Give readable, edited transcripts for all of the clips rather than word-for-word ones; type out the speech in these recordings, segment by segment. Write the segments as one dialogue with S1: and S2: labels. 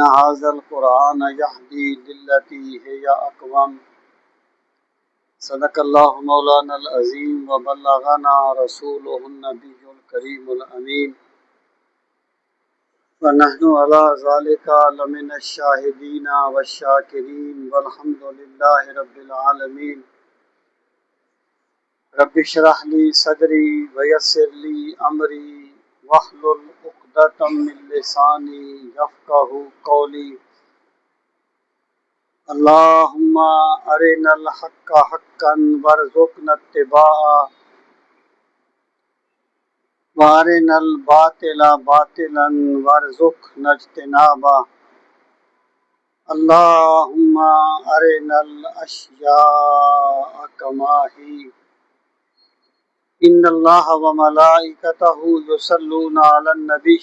S1: إن هذا القرآن يهدي للتي هي أقوم. صدق الله مولانا العظيم وبلغنا رسوله النبي الكريم الأمين ونحن على ذلك لمن الشاهدين والشاكرين والحمد لله رب العالمين. رب اشرح لي صدري ويسر لي أمري واحلل عقدة من لساني يفقهوا قولي. اللهم أرنا الحق حقا وارزقنا اتباعه وارنا الباطل باطلا وارزقنا اجتنابه. اللهم أرنا الأشياء كما هي. إن الله وملائكته يصلون على النبي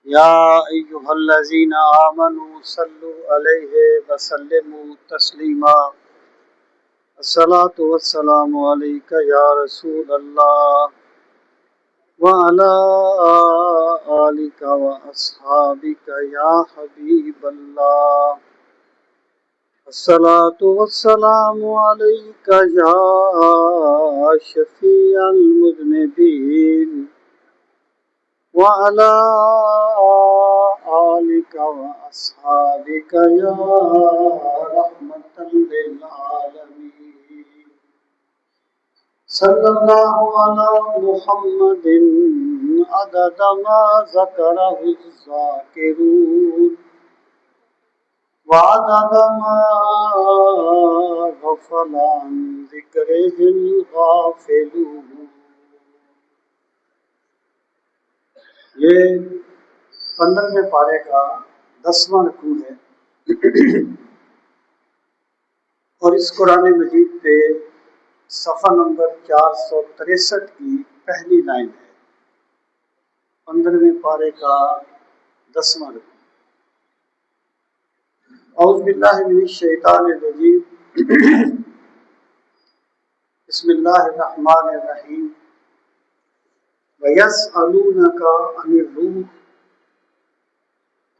S1: يا أيها الذين آمنوا صلوا عليه وسلموا تسليما. الصلاة والسلام عليك يا رسول الله وعلى آلك وأصحابك يا حبيب الله. الصلاة والسلام عليك يا شفيع المذنبين وعلى آلك وأصحابك يا رحمة للعالمين. صلى الله على محمد عدد ما ذكره الذاكرون وعدد ما غفل عن ذكره الغافلون. یہ 15ویں پارے کا 10واں رکوع ہے اور اس قرآن مجید پہ صفحہ نمبر 463 کی پہلی لائن ہے 15ویں پارے کا 10واں رکوع. اعوذ باللہ من الشیطان الرجیم. بسم اللہ الرحمن الرحیم. وَيَسْأَلُونَكَ عَنِ الرُّوحِ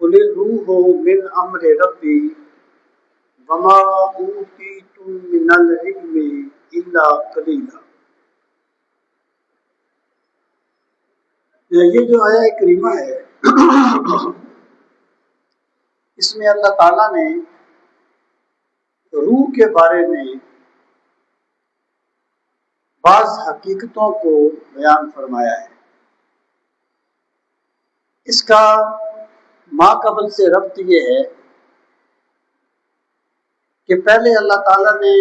S1: قُلِ الرُّوحُ مِنْ أَمْرِ رَبِّي وَمَا أُوتِيتُم مِّنَ الْعِلْمِ إِلَّا قَلِيلًا. یہ جو آیہ کریمہ ہے اس میں اللہ تعالیٰ نے روح کے بارے میں بعض حقیقتوں کو بیان فرمایا ہے. اس کا ما قبل سے ربط یہ ہے کہ پہلے اللہ تعالیٰ نے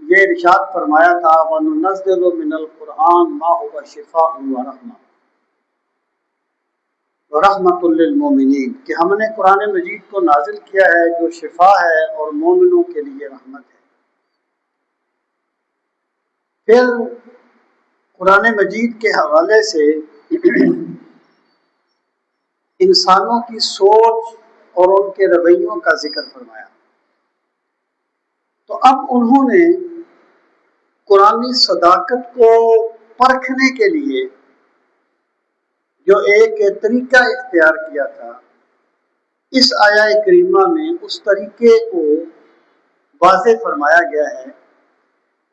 S1: یہ ارشاد فرمایا تھا وَنُنَزِّلُ مِنَ الْقُرْآنِ مَا هُوَ شِفَاءٌ وَرَحْمَةٌ لِّلْمُؤْمِنِينَ کہ ہم نے قرآن مجید کو نازل کیا ہے جو شفا ہے اور مومنوں کے لیے رحمت ہے. پھر قرآن مجید کے حوالے سے انسانوں کی سوچ اور ان کے رویوں کا ذکر فرمایا. تو اب انہوں نے قرآنی صداقت کو پرکھنے کے لیے جو ایک طریقہ اختیار کیا تھا اس آیہ کریمہ میں اس طریقے کو واضح فرمایا گیا ہے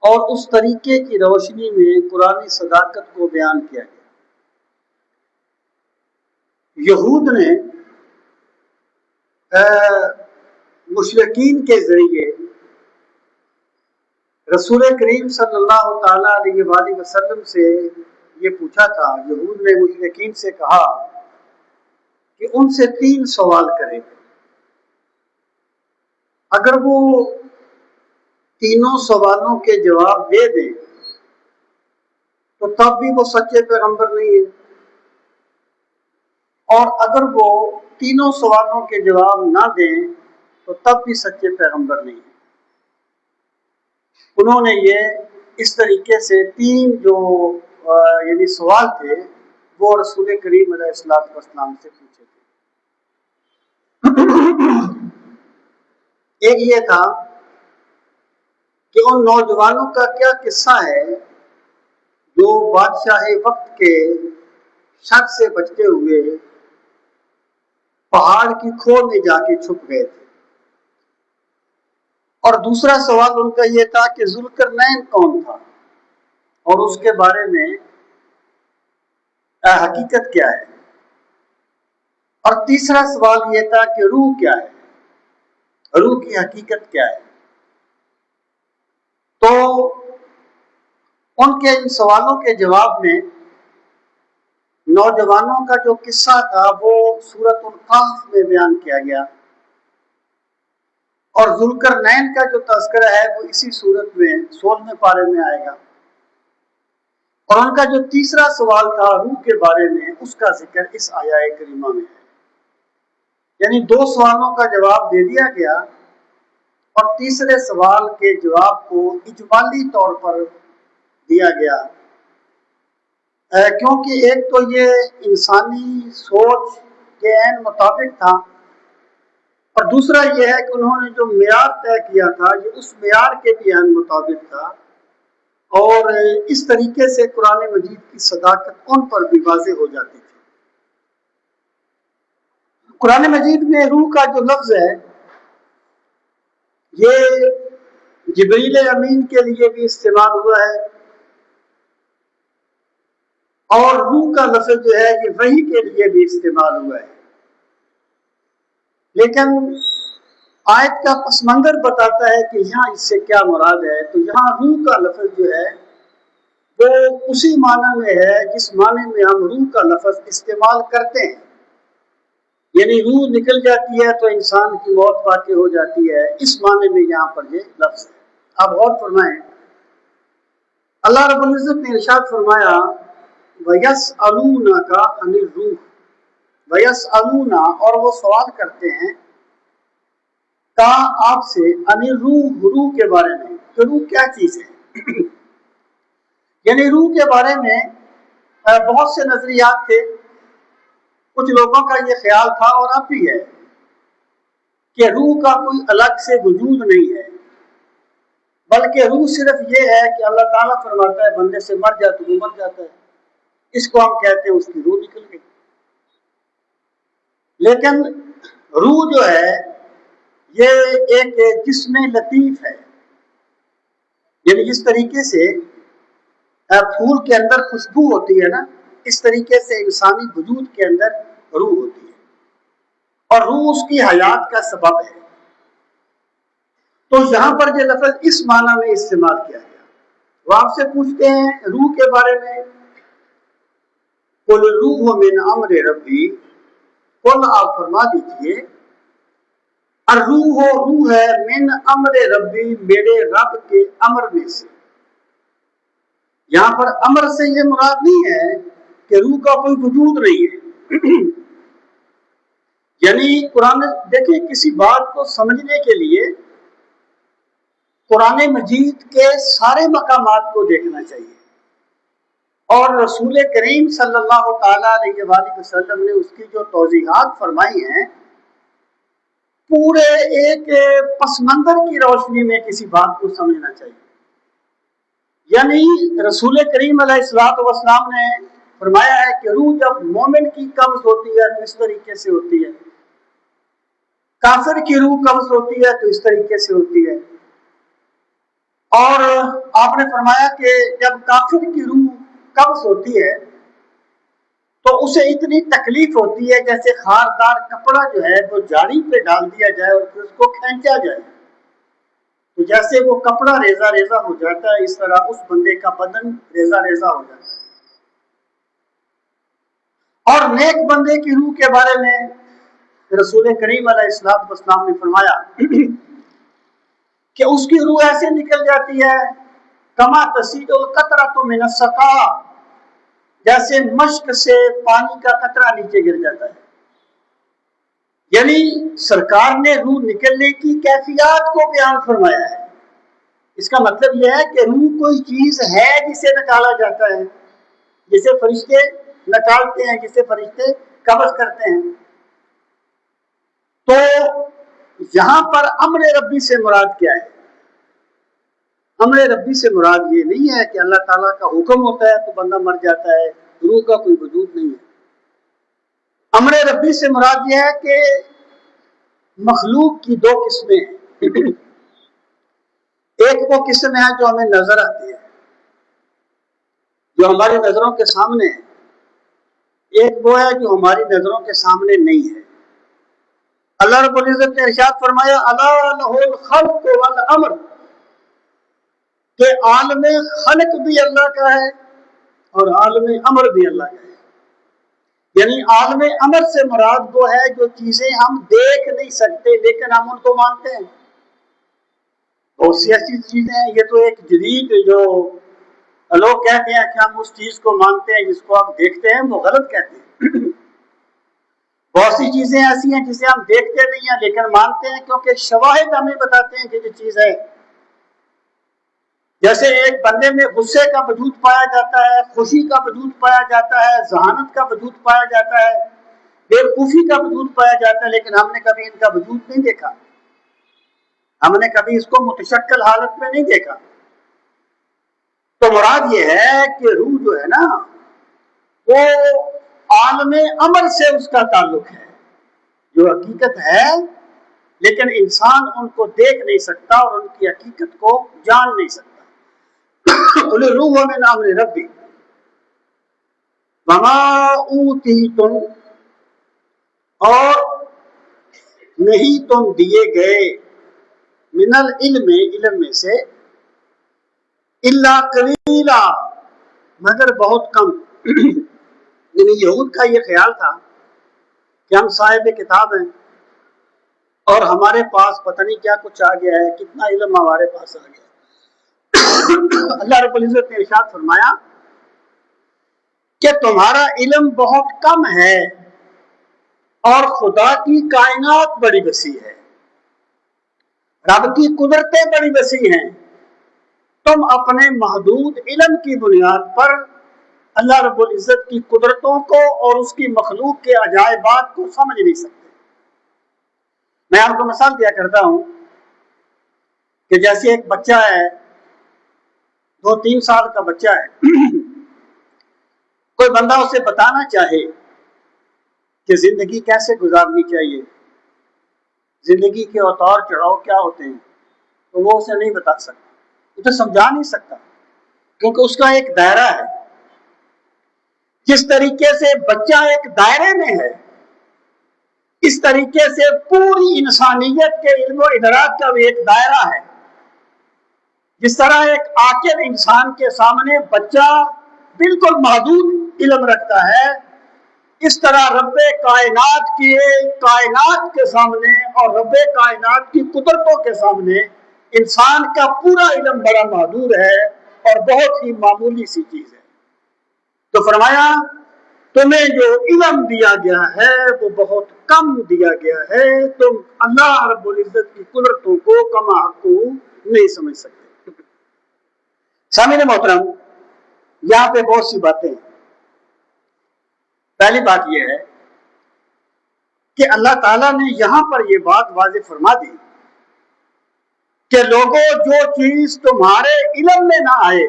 S1: اور اس طریقے کی روشنی میں قرآنی صداقت کو بیان کیا گیا. یہود نے مشرکین کے ذریعے رسول کریم صلی اللہ تعالیٰ علیہ وآلہ وسلم سے یہ پوچھا تھا. یہود نے مشرکین سے کہا کہ ان سے 3 سوال کریں. اگر وہ تینوں سوالوں کے جواب دے دیں تو تب بھی وہ سچے پیغمبر نہیں ہیں، اور اگر وہ تینوں سوالوں کے جواب نہ دیں تو تب بھی سچے پیغمبر نہیں ہیں. انہوں نے یہ اس طریقے سے 3 جو یعنی سوال تھے وہ رسول کریم علیہ السلام سے پوچھے تھے. ایک یہ تھا کہ ان نوجوانوں کا کیا قصہ ہے جو بادشاہ وقت کے شر سے بچتے ہوئے پہاڑ کی کھو میں جا کے چھپ گئے تھے۔ اور دوسرا سوال ان کا یہ تھا کہ ذوالقرنین کون تھا اور اس کے بارے میں حقیقت کیا ہے۔ اور تیسرا سوال یہ تھا کہ روح کیا ہے، روح کی حقیقت کیا ہے۔ تو ان کے ان سوالوں کے جواب میں نوجوانوں کا جو قصہ تھا وہ سورۃ القحف میں بیان کیا گیا، اور ذوالقرنین کا جو تذکرہ ہے وہ اسی سورت میں 16ویں پارے میں آئے گا۔ اور ان کا جو تیسرا سوال تھا روح کے بارے میں، اس کا ذکر اس آیہ کریمہ میں ہے۔ یعنی دو سوالوں کا جواب دے دیا گیا، اور تیسرے سوال کے جواب کو اجمالی طور پر دیا گیا، کیونکہ ایک تو یہ انسانی سوچ کے عین مطابق تھا، اور دوسرا یہ ہے کہ انہوں نے جو معیار طے کیا تھا یہ اس معیار کے بھی عین مطابق تھا، اور اس طریقے سے قرآن مجید کی صداقت ان پر بھی واضح ہو جاتی تھی۔ قرآن مجید میں روح کا جو لفظ ہے یہ جبریل امین کے لیے بھی استعمال ہوا ہے، اور روح کا لفظ جو ہے یہ وحی کے لیے بھی استعمال ہوا ہے۔ لیکن آیت کا پس منظر بتاتا ہے کہ یہاں اس سے کیا مراد ہے۔ تو یہاں روح کا لفظ جو ہے وہ اسی معنی میں ہے جس معنی میں ہم روح کا لفظ استعمال کرتے ہیں، یعنی روح نکل جاتی ہے تو انسان کی موت واقع ہو جاتی ہے، اس معنی میں یہاں پر یہ لفظ ہے۔ آپ غور فرمائیں، اللہ رب العزت نے ارشاد فرمایا وَيَسْأَلُونَكَ عَنِ الرُّوحِ، وَيَسْأَلُونَ، اور وہ سوال کرتے ہیں کا آپ سے عن الروح، روح کے بارے میں، کہ روح کیا چیز ہے۔ یعنی روح کے بارے میں بہت سے نظریات تھے۔ کچھ لوگوں کا یہ خیال تھا اور اب بھی ہے کہ روح کا کوئی الگ سے وجود نہیں ہے، بلکہ روح صرف یہ ہے کہ اللہ تعالیٰ فرماتا ہے بندے سے مر جا تو وہ مر جاتا ہے، اس کو ہم کہتے ہیں اس کی روح نکل گئی۔ لیکن روح جو ہے یہ ایک جسم لطیف ہے، یعنی جس طریقے سے پھول کے اندر خوشبو ہوتی ہے نا، اس طریقے سے انسانی وجود کے اندر روح ہوتی ہے، اور روح اس کی حیات کا سبب ہے۔ تو یہاں پر یہ لفظ اس معنی میں استعمال کیا گیا۔ وہ آپ سے پوچھتے ہیں روح کے بارے میں، قُلِ الرُّوحُ مِنْ أَمْرِ رَبِّي، قل آپ فرما دیجئے الروح، روح ہے من امر ربی، میرے رب کے امر میں سے۔ یہاں پر امر سے یہ مراد نہیں ہے کہ روح کا کوئی وجود نہیں ہے۔ یعنی قرآن، دیکھیں کسی بات کو سمجھنے کے لیے قرآن مجید کے سارے مقامات کو دیکھنا چاہیے، اور رسول کریم صلی اللہ تعالی علیہ وآلہ وسلم نے اس کی جو توضیحات فرمائی ہیں پورے ایک پس منظر کی روشنی میں کسی بات کو سمجھنا چاہیے۔ یعنی رسول کریم علیہ الصلوۃ والسلام نے فرمایا ہے کہ روح جب مومن کی قبض ہوتی ہے تو اس طریقے سے ہوتی ہے، کافر کی روح قبض ہوتی ہے تو اس طریقے سے ہوتی ہے، اور آپ نے فرمایا کہ جب کافر کی روح قبض ہوتی ہے تو اسے اتنی تکلیف ہوتی ہے جیسے خاردار کپڑا جو ہے وہ جاڑی پہ ڈال دیا جائے اور پھر اس کو کھینچا جائے، تو جیسے وہ کپڑا ریزہ ریزہ ہو جاتا ہے اس طرح اس بندے کا بدن ریزہ ریزہ ہو جاتا ہے۔ اور نیک بندے کی روح کے بارے میں رسول کریم علیہ السلام نے فرمایا کہ اس کی روح ایسے نکل جاتی ہے کما تسیل القطرۃ من السقا، جیسے مشک سے پانی کا قطرہ نیچے گر جاتا ہے۔ یعنی سرکار نے روح نکلنے کی کیفیات کو بیان فرمایا ہے۔ اس کا مطلب یہ ہے کہ روح کوئی چیز ہے جسے نکالا جاتا ہے، جسے فرشتے نکالتے ہیں، جسے فرشتے قبض کرتے ہیں۔ تو یہاں پر امر ربی سے مراد کیا ہے؟ امر ربی سے مراد یہ نہیں ہے کہ اللہ تعالیٰ کا حکم ہوتا ہے تو بندہ مر جاتا ہے، روح کا کوئی وجود نہیں ہے۔ امر ربی نبی سے مراد یہ ہے کہ مخلوق کی دو قسمیں ہیں. ایک وہ قسم ہے جو ہمیں نظر آتی ہے، جو ہماری نظروں کے سامنے ہے. ایک وہ ہے جو ہماری نظروں کے سامنے نہیں ہے. اللہ رب العزت نے ارشاد فرمایا الا لہ الخلق والامر، کہ عالم خلق بھی اللہ کا ہے اور عالم امر بھی اللہ کا ہے. یعنی عالم امر سے مراد وہ ہے جو چیزیں ہم دیکھ نہیں سکتے لیکن ہم ان کو مانتے ہیں. بہت سی ایسی چیزیں ہیں، یہ تو ایک جدید جو لوگ کہتے ہیں کہ ہم اس چیز کو مانتے ہیں جس کو آپ دیکھتے ہیں، وہ غلط کہتے ہیں. بہت سی چیزیں ایسی ہیں جسے ہم دیکھتے نہیں ہیں لیکن مانتے ہیں، کیونکہ شواہد ہمیں بتاتے ہیں کہ یہ چیز ہے. جیسے ایک بندے میں غصے کا وجود پایا جاتا ہے، خوشی کا وجود پایا جاتا ہے، ذہانت کا وجود پایا جاتا ہے، بیوقوفی کا وجود پایا جاتا ہے، لیکن ہم نے کبھی ان کا وجود نہیں دیکھا. ہم نے کبھی اس کو متشکل حالت میں نہیں دیکھا. تو مراد یہ ہے کہ روح جو ہے نا، وہ عالم امر سے اس کا تعلق ہے، جو حقیقت ہے لیکن انسان ان کو دیکھ نہیں سکتا اور ان کی حقیقت کو جان نہیں سکتا. قل الروح من امر ربی وما اوتیتم، اور نہیں تم دیے گئے، من العلم، علم میں سے، الا قلیلا، مگر بہت کم. یعنی یہود کا یہ خیال تھا کہ ہم صاحب کتاب ہیں اور ہمارے پاس پتہ نہیں کیا کچھ آ گیا ہے، کتنا علم ہمارے پاس آ گیا. اللہ رب العزت نے ارشاد فرمایا کہ تمہارا علم بہت کم ہے اور خدا کی کائنات بڑی وسیع ہے، رب کی قدرتیں بڑی وسیع ہیں. تم اپنے محدود علم کی بنیاد پر اللہ رب العزت کی قدرتوں کو اور اس کی مخلوق کے عجائبات کو سمجھ نہیں سکتے. میں آپ کو مثال دیا کرتا ہوں کہ جیسے ایک بچہ ہے، 2-3 سال کا بچہ ہے، کوئی بندہ اسے بتانا چاہے کہ زندگی کیسے گزارنی چاہیے، زندگی کے اتار چڑھاؤ کیا ہوتے ہیں، تو وہ اسے نہیں بتا سکتا، اسے سمجھا نہیں سکتا، کیونکہ اس کا ایک دائرہ ہے. جس طریقے سے بچہ ایک دائرے میں ہے، اس طریقے سے پوری انسانیت کے علم و ادراک کا بھی ایک دائرہ ہے. جس طرح ایک عاقل انسان کے سامنے بچہ بالکل محدود علم رکھتا ہے، اس طرح رب کائنات کے سامنے اور رب کائنات کی قدرتوں کے سامنے انسان کا پورا علم بڑا محدود ہے اور بہت ہی معمولی سی چیز ہے. تو فرمایا تمہیں جو علم دیا گیا ہے وہ بہت کم دیا گیا ہے، تم اللہ رب العزت کی قدرتوں کو کما حقو نہیں سمجھ سکتے. سامعین محترم، یہاں پہ بہت سی باتیں ہیں. پہلی بات یہ ہے کہ اللہ تعالیٰ نے یہاں پر یہ بات واضح فرما دی کہ لوگوں جو چیز تمہارے علم میں نہ آئے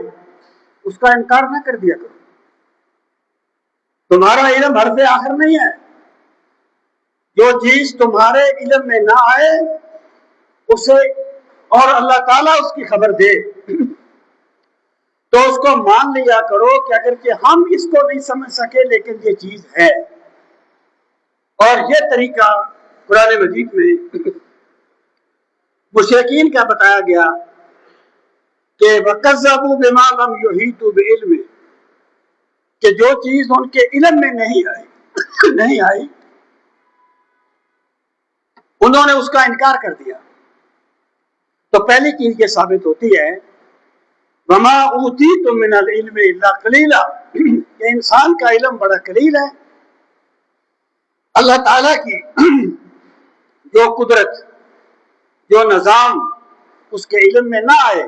S1: اس کا انکار نہ کر دیا کرو. تمہارا علم حرف آخر نہیں ہے. جو چیز تمہارے علم میں نہ آئے اسے، اور اللہ تعالیٰ اس کی خبر دے، تو اس کو مان لیا کرو کہ اگرچہ ہم اس کو نہیں سمجھ سکے لیکن یہ چیز ہے. اور یہ طریقہ قرآن مجید میں مشرکین کا بتایا گیا کہ وَكَذَّبُوا بِمَا لَمْ يُحِيطُوا بِعِلْمِهِ، کہ جو چیز ان کے علم میں نہیں آئی انہوں نے اس کا انکار کر دیا. تو پہلی چیز یہ ثابت ہوتی ہے وَمَا أُوتِيتُم مِّنَ الْعِلْمِ إِلَّا قَلِيلًا، کہ انسان کا علم بڑا قلیل ہے. اللہ تعالیٰ کی جو قدرت، جو نظام اس کے علم میں نہ آئے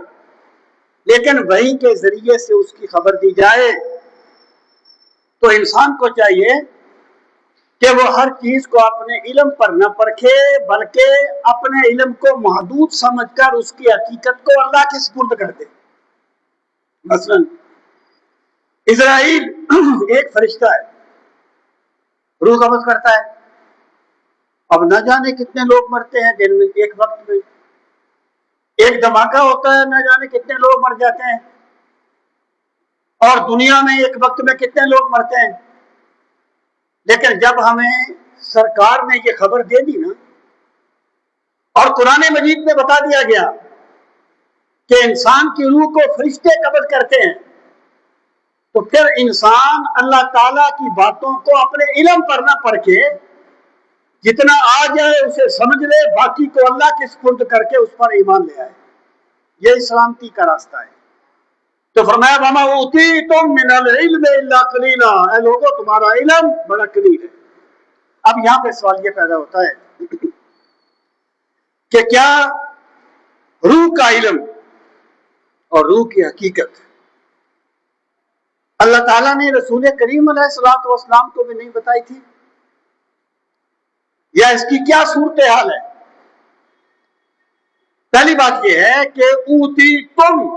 S1: لیکن وحی کے ذریعے سے اس کی خبر دی جائے، تو انسان کو چاہیے کہ وہ ہر چیز کو اپنے علم پر نہ پرکھے بلکہ اپنے علم کو محدود سمجھ کر اس کی حقیقت کو اللہ کے سپرد کر دے. مثلا اسرائیل ایک فرشتہ ہے، روح قبض کرتا ہے، اب نہ جانے کتنے لوگ مرتے ہیں دن میں، ایک وقت میں ایک دھماکہ ہوتا ہے، نہ جانے کتنے لوگ مر جاتے ہیں، اور دنیا میں ایک وقت میں کتنے لوگ مرتے ہیں۔ لیکن جب ہمیں سرکار نے یہ خبر دے دی نا، اور قرآن مجید میں بتا دیا گیا کہ انسان کی روح کو فرشتے قبض کرتے ہیں، تو پھر انسان اللہ تعالیٰ کی باتوں کو اپنے علم پر نہ پڑھ کے جتنا آ جائے اسے سمجھ لے، باقی کو اللہ کے سپرد کر کے اس پر ایمان لے آئے۔ یہ سلامتی کا راستہ ہے۔ تو فرمایا وَمَا أُوتِيتُم مِّنَ الْعِلْمِ إِلَّا قَلِيلًا، اے لوگوں تمہارا علم بڑا قلیل ہے۔ اب یہاں پہ سوال یہ پیدا ہوتا ہے کہ کیا روح کا علم اور روح کی حقیقت اللہ تعالیٰ نے رسول کریم علیہ الصلوۃ والسلام کو بھی نہیں بتائی تھی، یا اس کی کیا صورتحال ہے؟ پہلی بات یہ ہے کہ اوتیتم،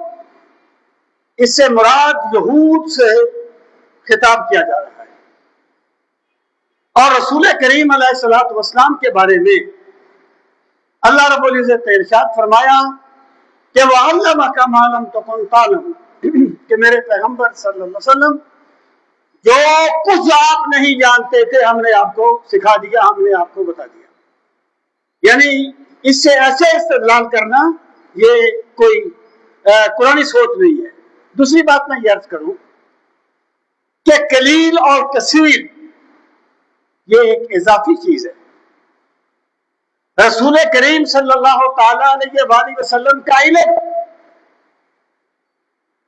S1: اس سے مراد یہود سے خطاب کیا جا رہا ہے، اور رسول کریم علیہ الصلوۃ والسلام کے بارے میں اللہ رب العزت نے ارشاد فرمایا کہ وَعَلَّمَكَ مَا لَمْ تَكُنْ تَعْلَمُ، کہ میرے پیغمبر صلی اللہ علیہ وسلم جو کچھ آپ نہیں جانتے تھے ہم نے آپ کو سکھا دیا، ہم نے آپ کو بتا دیا۔ یعنی اس سے ایسے استدلال کرنا یہ کوئی قرآنی سوچ نہیں ہے۔ دوسری بات میں یہ عرض کروں کہ قلیل اور کثیر یہ ایک اضافی چیز ہے۔ رسول کریم صلی اللہ تعالی علیہ وآلہ وسلم کا علم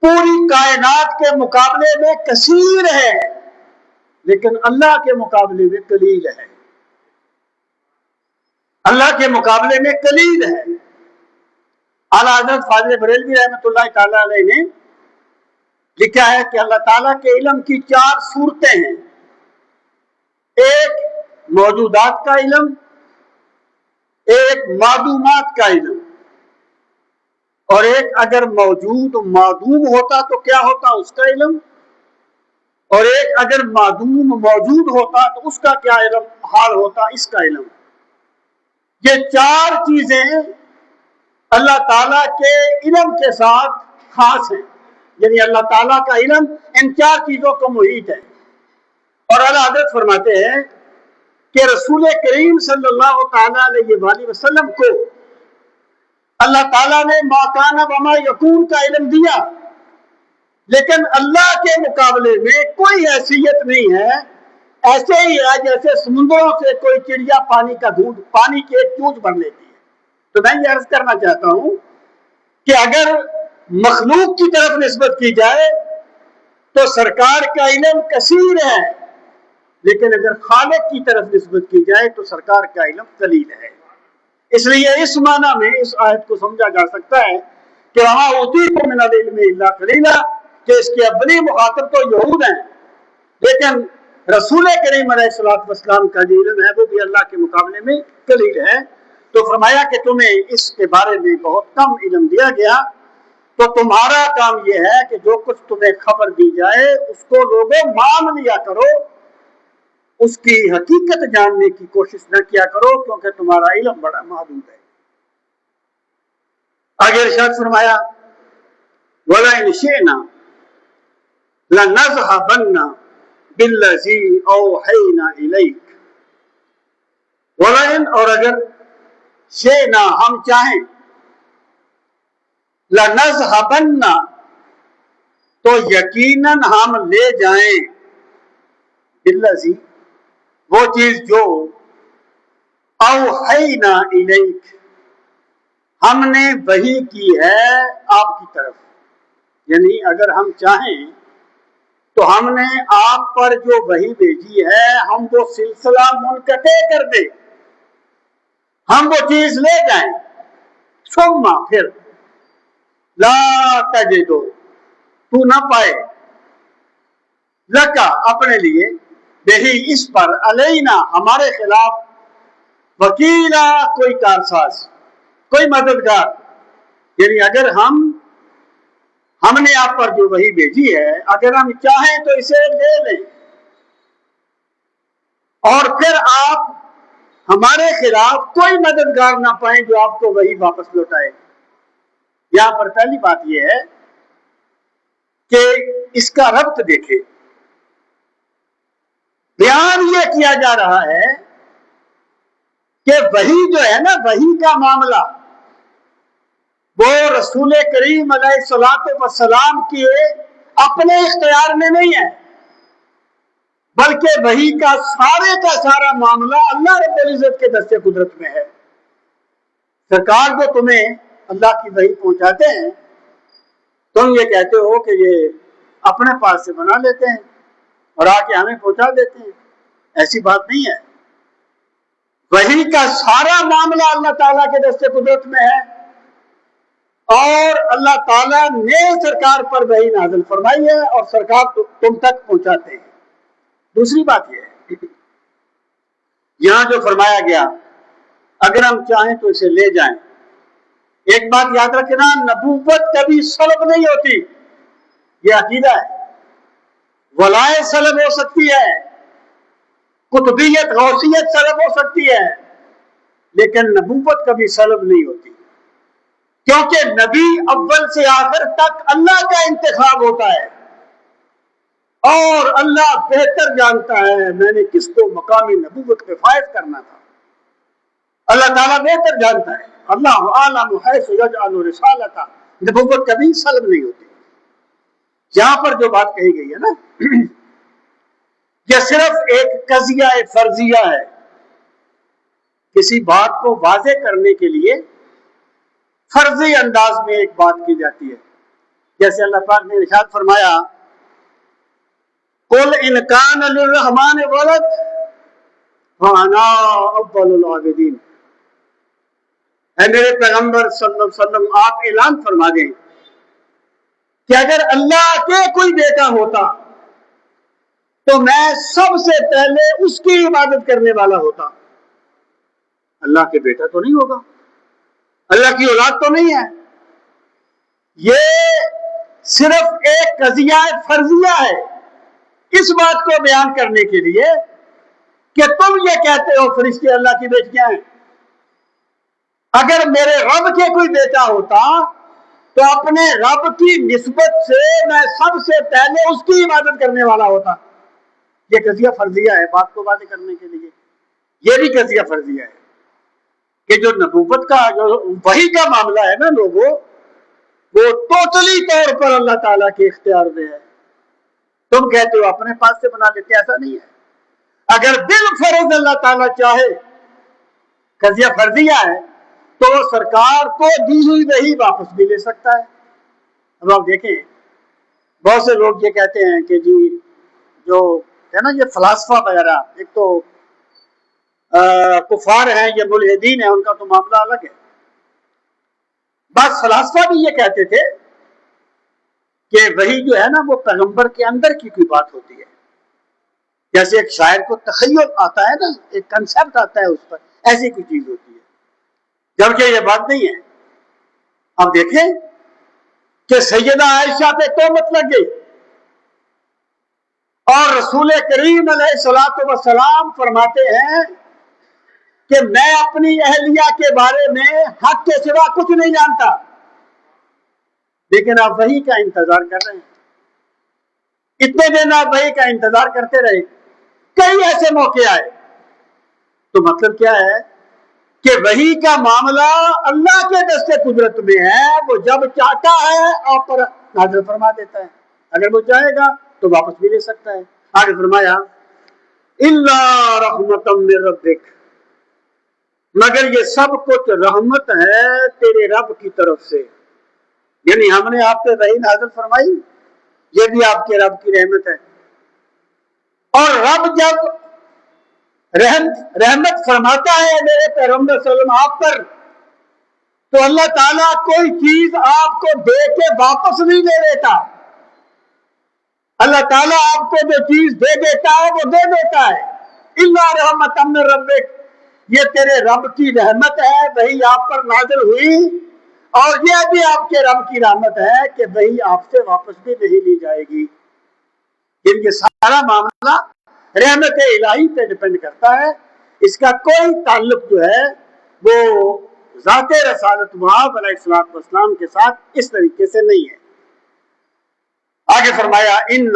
S1: پوری کائنات کے مقابلے میں کثیر ہے، لیکن اللہ کے مقابلے میں قلیل ہے۔ اللہ کے مقابلے میں قلیل ہے۔ اعلیٰ حضرت فاضل بریلوی رحمۃ اللہ تعالی علیہ نے لکھا ہے کہ اللہ تعالیٰ کے علم کی 4 صورتیں ہیں۔ ایک موجودات کا علم، ایک معدومات کا علم، اور ایک اگر موجود معدوم ہوتا تو کیا ہوتا اس کا علم، اور ایک اگر معدوم موجود ہوتا تو اس کا کیا علم حال ہوتا اس کا علم۔ یہ 4 چیزیں اللہ تعالیٰ کے علم کے ساتھ خاص ہیں، یعنی اللہ تعالیٰ کا علم ان 4 چیزوں کو محیط ہے۔ اور اعلیٰ حضرت فرماتے ہیں کہ رسول کریم صلی اللہ تعالیٰ علیہ وآلہ وسلم کو اللہ تعالیٰ نے ما کان وما یکون کا علم دیا، لیکن اللہ کے مقابلے میں کوئی حیثیت نہیں ہے۔ ایسے ہی ہے جیسے سمندروں سے کوئی چڑیا پانی کا گھونٹ، پانی کی ایک چونچ بھر لیتی ہے۔ تو میں یہ عرض کرنا چاہتا ہوں کہ اگر مخلوق کی طرف نسبت کی جائے تو سرکار کا علم کثیر ہے، لیکن اگر خالق کی طرف نسبت کی جائے تو سرکار کا علم قلیل ہے۔ اس لیے اس معنی میں اس آیت کو سمجھا جا سکتا ہے کہ وَمَا أُوتِيتُم مِّنَ الْعِلْمِ إِلَّا قَلِيلًا، کہ اس کے اولی مخاطب تو یہود ہیں، لیکن رسول کریم علیہ الصلوۃ والسلام کا جو علم ہے وہ بھی اللہ کے مقابلے میں قلیل ہے۔ تو فرمایا کہ تمہیں اس کے بارے میں بہت کم علم دیا گیا، تو تمہارا کام یہ ہے کہ جو کچھ تمہیں خبر دی جائے اس کو لوگوں مان لیا کرو، اس کی حقیقت جاننے کی کوشش نہ کیا کرو، کیونکہ تمہارا علم بڑا محدود ہے۔ آگے ارشاد فرمایا وَلَئِنْ شِئْنَا لَنَذْهَبَنَّ بِالَّذِي أَوْحَيْنَا إِلَيْكَ، وَلَئِنْ، اور اگر شِئْنَا ہم چاہیں، لَنَذْهَبَنَّ تو یقیناً ہم لے جائیں، بِالَّذِي وہ چیز جو اوحینا الیک ہم نے وحی کی ہے آپ کی طرف، یعنی اگر ہم چاہیں تو ہم نے آپ پر جو وحی بھیجی ہے ہم وہ سلسلہ منقطع کر دیں، ہم وہ چیز لے جائیں، ثم پھر لا تجدو تو نہ پائے، لکا اپنے لیے، بہی اس پر، علینا ہمارے خلاف، وکیلا کوئی کارساز، کوئی مددگار، یعنی اگر ہم نے آپ پر جو وحی بھیجی ہے اگر ہم چاہیں تو اسے لے لیں، اور پھر آپ ہمارے خلاف کوئی مددگار نہ پائیں جو آپ کو وہی واپس لوٹائے۔ یہاں پر پہلی بات یہ ہے کہ اس کا ربط دیکھیں، بیان یہ کیا جا رہا ہے کہ وہی جو ہے نا، وہی کا معاملہ وہ رسول کریم علیہ الصلوۃ والسلام کے اپنے اختیار میں نہیں ہے، بلکہ وہی کا سارا معاملہ اللہ رب العزت کے دست قدرت میں ہے۔ سرکار جو تمہیں اللہ کی وحی پہنچاتے ہیں، تم یہ کہتے ہو کہ یہ اپنے پاس سے بنا لیتے ہیں اور آ کے ہمیں پہنچا دیتے ہیں، ایسی بات نہیں ہے۔ وحی کا سارا معاملہ اللہ تعالیٰ کے دست قدرت میں ہے اور اللہ تعالیٰ نے سرکار پر وحی نازل فرمائی ہے اور سرکار تم تک پہنچاتے ہیں۔ دوسری بات یہ ہے، یہاں جو فرمایا گیا اگر ہم چاہیں تو اسے لے جائیں، ایک بات یاد رکھنا، نبوت کبھی سلب نہیں ہوتی، یہ عقیدہ ہے۔ ولایت سلب ہو سکتی ہے، قطبیت غوثیت سلب ہو سکتی ہے، لیکن نبوت کبھی سلب نہیں ہوتی، کیونکہ نبی اول سے آخر تک اللہ کا انتخاب ہوتا ہے اور اللہ بہتر جانتا ہے میں نے کس کو مقامی نبوت پہ فائز کرنا تھا۔ اللہ تعالیٰ بہتر جانتا ہے، اللہ اعلم حیث یجعل رسالتہ، نبوت کبھی سلب نہیں ہوتی۔ یہاں پر جو بات کہی گئی ہے نا، یہ صرف ایک قضیہ فرضیہ ہے، کسی بات کو واضح کرنے کے لیے فرضی انداز میں ایک بات کی جاتی ہے، جیسے اللہ پاک نے ارشاد فرمایا قل ان کان للرحمن ولد فانا اول العابدین، اے میرے پیغمبر صلی اللہ علیہ وسلم آپ اعلان فرما دیں کہ اگر اللہ کے کوئی بیٹا ہوتا تو میں سب سے پہلے اس کی عبادت کرنے والا ہوتا۔ اللہ کے بیٹا تو نہیں ہوگا، اللہ کی اولاد تو نہیں ہے، یہ صرف ایک قضیہ فرضیہ ہے اس بات کو بیان کرنے کے لیے کہ تم یہ کہتے ہو فرشتے اللہ کی بیٹیاں ہیں۔ اگر میرے رب کے کوئی بیٹا ہوتا تو اپنے رب کی نسبت سے میں سب سے پہلے اس کی عبادت کرنے والا ہوتا۔ یہ قضیہ فرضیہ ہے، بات کو واضح کرنے کے لیے یہ بھی قضیہ فرضیہ ہے کہ جو نبوت کا جو وحی کا معاملہ ہے نا لوگوں، وہ ٹوٹلی طور پر اللہ تعالیٰ کے اختیار میں ہے۔ تم کہتے ہو اپنے پاس سے بنا لیتے، ایسا نہیں ہے۔ اگر بالفرض اللہ تعالیٰ چاہے، قضیہ فرضیہ ہے، تو سرکار کو دی ہوئی وحی واپس بھی لے سکتا ہے۔ اب آپ دیکھیں بہت سے لوگ یہ کہتے ہیں کہ جی جو ہے نا یہ فلاسفہ وغیرہ، ایک تو کفار ہیں، یہ ملحدین ہیں، ان کا تو معاملہ الگ ہے۔ بعض فلاسفہ بھی یہ کہتے تھے کہ وحی جو ہے نا وہ پیغمبر کے اندر کی کوئی بات ہوتی ہے، جیسے ایک شاعر کو تخیل آتا ہے نا، ایک کنسپٹ آتا ہے اس پر، ایسی کوئی چیز ہوتی ہے، جبکہ یہ بات نہیں ہے۔ اب دیکھیں کہ سیدہ عائشہ پہ تہمت لگ گئی اور رسول کریم علیہ الصلوۃ والسلام فرماتے ہیں کہ میں اپنی اہلیہ کے بارے میں حق کے سوا کچھ نہیں جانتا، لیکن آپ وحی کا انتظار کر رہے ہیں۔ اتنے دن آپ وحی کا انتظار کرتے رہے، کئی ایسے موقع آئے، تو مطلب کیا ہے کہ وحی کا معاملہ اللہ کے دست قدرت میں ہے، وہ جب چاہتا ہے آپ پر نازل فرما دیتا ہے، اگر وہ چاہے گا تو واپس بھی لے سکتا ہے۔ آگے فرمایا الا رحمۃ من ربک، مگر یہ سب کچھ رحمت ہے تیرے رب کی طرف سے، یعنی ہم نے آپ پہ وحی نازل فرمائی، یہ بھی آپ کے رب کی رحمت ہے۔ اور رب جب رحمت فرماتا ہے میرے پیغمبر صلی اللہ علیہ وسلم آپ پر، تو اللہ تعالیٰ کوئی چیز آپ کو دے کے واپس نہیں دے دیتا۔ اللہ تعالیٰ آپ کو جو چیز دے دیتا ہے وہ دے دیتا ہے۔ الا رحمۃ من ربک، یہ تیرے رب کی رحمت ہے، وہی آپ پر نازل ہوئی، اور یہ بھی آپ کے رب کی رحمت ہے کہ وہی آپ سے واپس بھی نہیں لی جائے گی۔ یہ سارا معاملہ رحمت الہی پہ ڈپینڈ کرتا ہے اس کا کوئی تعلق جو ہے وہ ذات رسالت محمد علیہ الصلوۃ والسلام کے ساتھ اس طریقے سے نہیں ہے۔ آگے فرمایا ان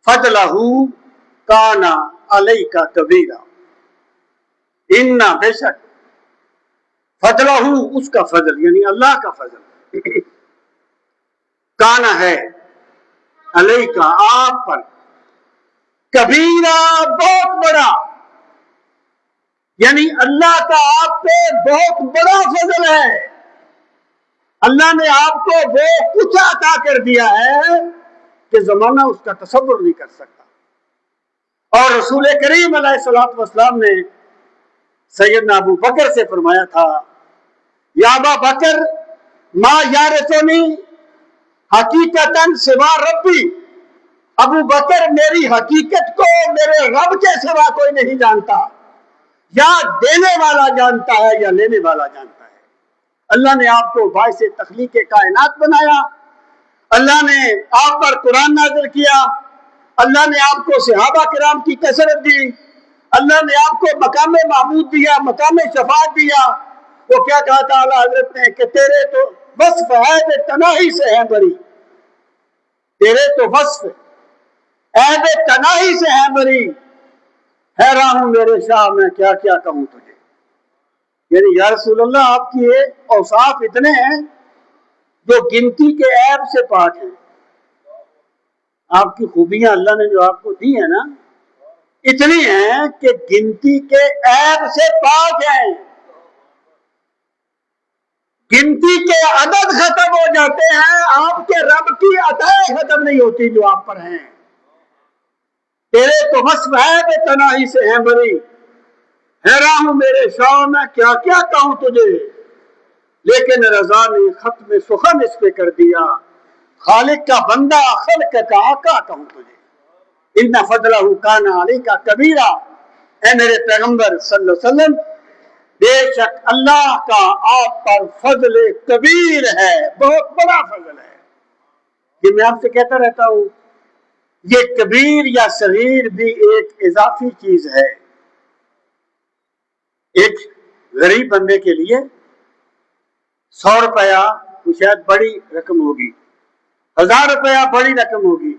S1: فضلہ کان علیک کبیرا، ان بے شک فضلہ اس کا فضل یعنی اللہ کا فضل کان ہے علیک آپ پر کبیرا بہت بڑا، یعنی اللہ کا آپ پہ بہت بڑا فضل ہے۔ اللہ نے آپ کو وہ کچھ عطا کر دیا ہے کہ زمانہ اس کا تصور نہیں کر سکتا۔ اور رسول کریم علیہ الصلوۃ والسلام نے سیدنا ابو بکر سے فرمایا تھا یا ابا بکر ما یارثنی حقیقتاً سوا ربی، ابو بکر میری حقیقت کو میرے رب کے سوا کوئی نہیں جانتا، یا دینے والا جانتا ہے یا لینے والا جانتا ہے۔ اللہ نے آپ کو باعث تخلیق کائنات بنایا، اللہ نے آپ پر قرآن نازل کیا، اللہ نے آپ کو صحابہ کرام کی کثرت دی، اللہ نے آپ کو مقام محمود دیا، مقام شفاعت دیا۔ وہ کیا کہا تھا اعلیٰ حضرت نے کہ تیرے تو وصف عیب تناہی سے ہے بری، تیرے تو وصف عیب تناہی سے ہے بری، حیران ہوں میرے شاہ میں کیا کیا کہوں تجھے۔ یعنی یا رسول اللہ آپ کی یہ اوصاف اتنے ہیں جو گنتی کے عیب سے پاک ہیں۔ آپ کی خوبیاں اللہ نے جو آپ کو دی ہیں نا اتنی ہیں کہ گنتی کے عیب سے پاک ہیں، گنتی کے عدد ختم ہو جاتے ہیں، آپ کے رب کی عطائیں ختم نہیں ہوتی جو آپ پر ہیں۔ تیرے تو وصف عیب تناہی سے ہیں بری، حیران ہوں میرے شاہ میں کیا کیا کہوں تجھے، لیکن رضا نے ختم سخن اس پہ کر دیا، خالق کا بندہ خلق کا آقا کہوں تجھے۔ ان فضلہ کان علیک کبیرا، اے میرے پیغمبر صلی اللہ علیہ وسلم بے شک اللہ کا آپ پر فضل کبیر ہے، بہت بڑا فضل ہے۔ یہ میں آپ سے کہتا رہتا ہوں یہ کبیر یا صغیر بھی ایک اضافی چیز ہے۔ ایک غریب بندے کے لیے 100 روپیہ شاید بڑی رقم ہوگی، 1000 روپیہ بڑی رقم ہوگی،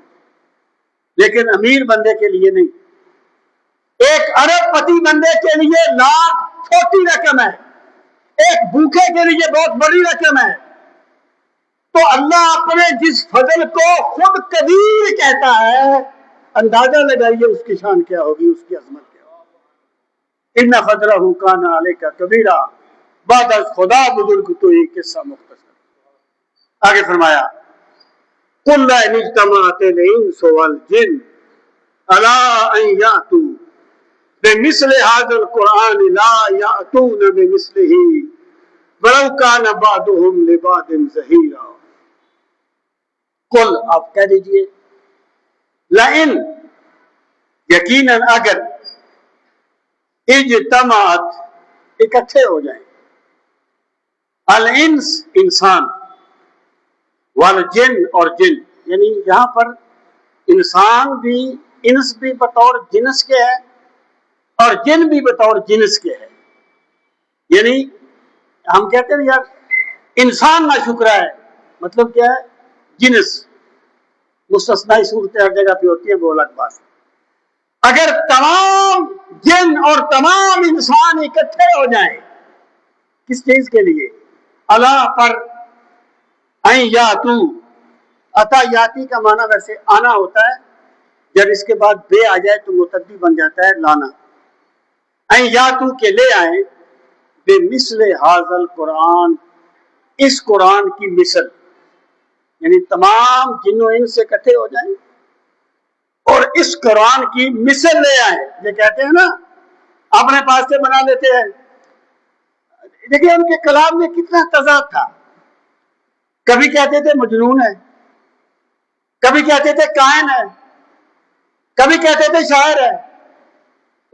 S1: لیکن امیر بندے کے لیے نہیں۔ ایک ارب پتی بندے کے لیے لاکھ چھوٹی رقم ہے، ایک بھوکے کے لیے بہت بڑی رقم ہے۔ تو اللہ اپنے جس فضل کو خود کبیر کہتا ہے، اندازہ لگائیے اس کی شان کیا ہوگی، اس کی عظمت کیا ہوگی۔ ان فضلہ کان علیک کبیرا، بعد از خدا بزرگ تو یہ قصہ مختصر۔ آگے فرمایا قل ان اجتمعت الانس والجن الا ان یاتوا بمثل هذا القرآن لا یاتون بمثلہ ولو کان بعضهم لبعض ظہیرا۔ قل آپ کہہ دیجئے لئن یقیناً اگر اجتماعت اکٹھے ہو جائیں، الانس انسان، والجن اور جن، یعنی یہاں پر انسان بھی انس بھی بطور جنس کے ہے اور جن بھی بطور جنس کے ہے۔ یعنی ہم کہتے ہیں یار انسان نہ شکرا ہے، مطلب کیا ہے جنس، مستثنائی صورتیں ہر جگہ پہ ہوتی ہیں وہ الگ بات۔ اگر تمام جن اور تمام انسان اکٹھے ہو جائیں کس چیز کے لیے؟ اللہ پر این یاتو، عطا یاتی کا معنی ویسے آنا ہوتا ہے، جب اس کے بعد بے آ جائے تو متعدی بن جاتا ہے لانا۔ این یاتو کے لے آئیں بے مثل حاضل قرآن، اس قرآن کی مثل، یعنی تمام جنوں ان سے اکٹھے ہو جائیں اور اس قرآن کی مثل لے آئیں۔ یہ کہتے ہیں نا اپنے پاس سے بنا لیتے ہیں۔ دیکھیں ان کے کلام میں کتنا تضاد تھا، کبھی کہتے تھے مجنون ہے، کبھی کہتے تھے کائن ہے، کبھی کہتے تھے شاعر ہے۔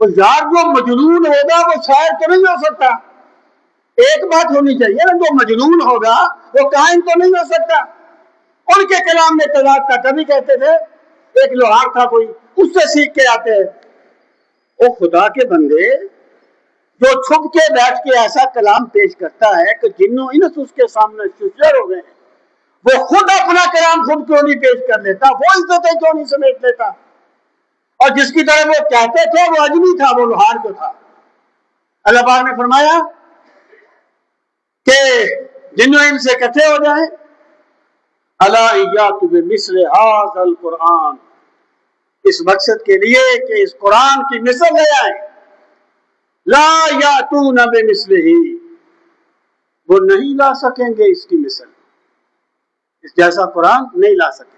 S1: تو یار جو مجنون ہوگا وہ شاعر تو نہیں ہو سکتا، ایک بات ہونی چاہیے نا، جو مجنون ہوگا وہ کائن تو نہیں ہو سکتا۔ ان کے کلام میں تضاد تھا، کبھی کہتے تھے ایک لوہار تھا کوئی، اس سے سیکھ کے آتے ہیں، وہ خدا کے بندے جو چھپ کے بیٹھ کے ایسا کلام پیش کرتا ہے کہ جنوں انس اس کے سامنے سچر ہو گئے ہیں، وہ خود اپنا کلام خود کیوں نہیں پیش کر لیتا؟ وہ عزتیں کیوں نہیں سمیٹ لیتا؟ اور جس کی طرح وہ کہتے تھے وہ اجمی تھا، وہ لوہار کو تھا۔ اللہ پاک نے فرمایا کہ جنوں ان سے اکٹھے ہو جائیں، الا یاتوا بمثل ھذا القرآن، اس مقصد کے لیے کہ اس قرآن کی مثل لے آئیں، لا یاتون بمثلہ، وہ نہیں لا سکیں گے اس کی مثل، اس جیسا قرآن نہیں لا سکیں گے۔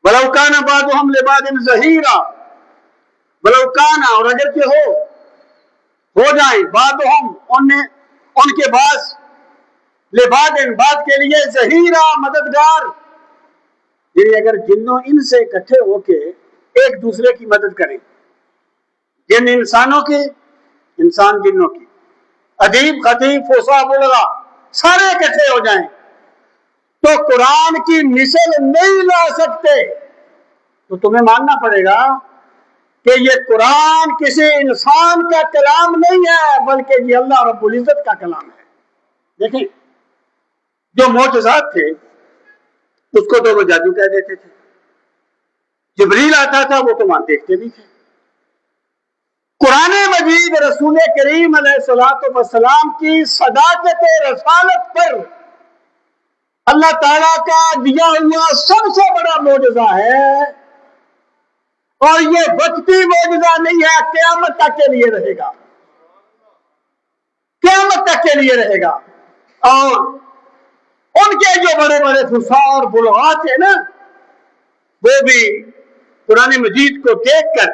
S1: ولو کان بعضهم لبعض ظہیرا، ولو کان، اور اگر کہ ہو جائیں بعضهم ان کے بعض، لبعض بعض کے لیے ظہیرا مددگار، یعنی اگر جنوں ان سے اکٹھے ہو کے ایک دوسرے کی مدد کریں، جن انسانوں کی، انسان جنوں کی، ادیب خطیب فصاح بلغا سارے اکٹھے ہو جائیں تو قرآن کی مثل نہیں لا سکتے، تو تمہیں ماننا پڑے گا کہ یہ قرآن کسی انسان کا کلام نہیں ہے بلکہ یہ اللہ رب العزت کا کلام ہے۔ دیکھیں جو معجزات تھے اس کو تو وہ جادو کہہ دیتے تھے، جبریل آتا تھا وہ تو وہاں دیکھتے نہیں تھے۔ قرآن مجید رسول کریم علیہ الصلوۃ والسلام کی صداقت رسالت پر اللہ تعالیٰ کا دیا ہوا سب سے بڑا معجزہ ہے، اور یہ وقتی معجزہ نہیں ہے، قیامت تک کے لیے رہے گا، قیامت تک کے لیے رہے گا۔ اور ان کے جو بڑے بڑے فصاح اور بلغات ہیں نا، وہ بھی قرآن مجید کو دیکھ کر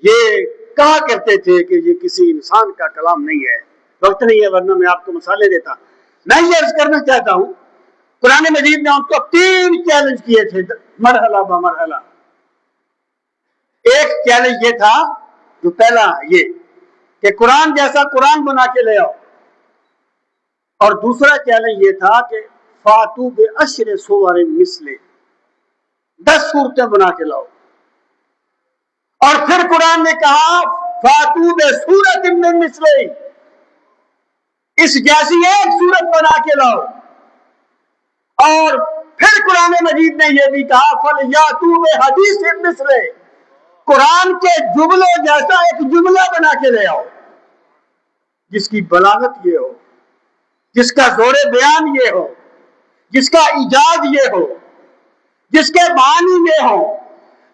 S1: یہ کہا کرتے تھے کہ یہ کسی انسان کا کلام نہیں ہے۔ وقت نہیں ہے ورنہ میں آپ کو مثالیں دیتا۔ میں یہ عرض کرنا چاہتا ہوں، قرآن مجید نے ان کو 3 چیلنج کیے تھے مرحلہ بمرحلہ۔ ایک چیلنج یہ تھا، جو پہلا یہ کہ قرآن جیسا قرآن بنا کے لے آؤ، اور دوسرا چیلنج یہ تھا کہ فاتو بعشر سور مثلہ، 10 صورتیں بنا کے لاؤ، اور پھر قرآن نے کہا فاتو بسورۃ من مثلہ، اس جیسی ایک صورت بنا کے لاؤ، اور پھر قرآن مجید نے یہ بھی کہا فلیاتوا بحدیث مثلہ، قرآن کے جملے جیسا ایک جملہ بنا کے لے آؤ جس کی بلاغت یہ ہو، جس کا زور بیان یہ ہو، جس کا ایجاز یہ ہو، جس کے معنی یہ ہو،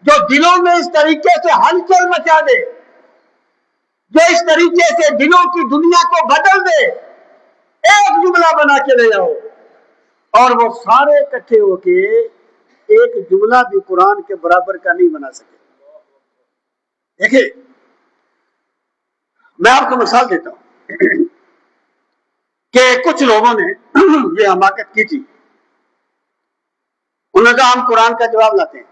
S1: جو دلوں میں اس طریقے سے ہلچل مچا دے، جو اس طریقے سے دلوں کی دنیا کو بدل دے۔ ایک جملہ بنا کے لے آؤ، اور وہ سارے اکٹھے ہو کے ایک جملہ بھی قرآن کے برابر کا نہیں بنا سکے۔ دیکھیں میں آپ کو مثال دیتا ہوں کہ کچھ لوگوں نے یہ حماقت کی تھی، انہوں نے کہا ہم قرآن کا جواب لاتے ہیں،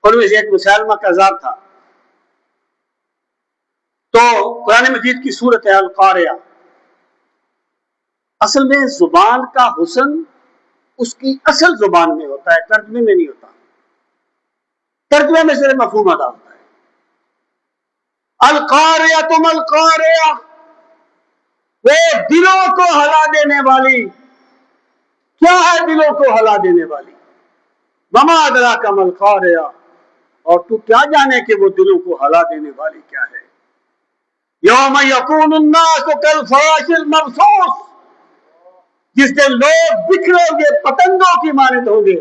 S1: ان میں سے ایک مسلمہ کذاب تھا۔ تو قرآن مجید کی سورت ہے القاریہ، اصل میں زبان کا حسن اس کی اصل زبان میں ہوتا ہے، ترجمے میں نہیں ہوتا، ترجمے میں صرف مفہوم ادا ہوتا ہے۔ القاریہ تم القاریہ، وہ دلوں کو ہلا دینے والی، کیا ہے دلوں کو ہلا دینے والی؟ وما ادراک ما القاریہ، اور تو کیا جانے کہ وہ دلوں کو ہلا دینے والی کیا ہے؟ یوم یکون الناس کالفراش المبثوث، جس دن لوگ بکھرے ہوئے پتنگوں کی مانند ہوں گے،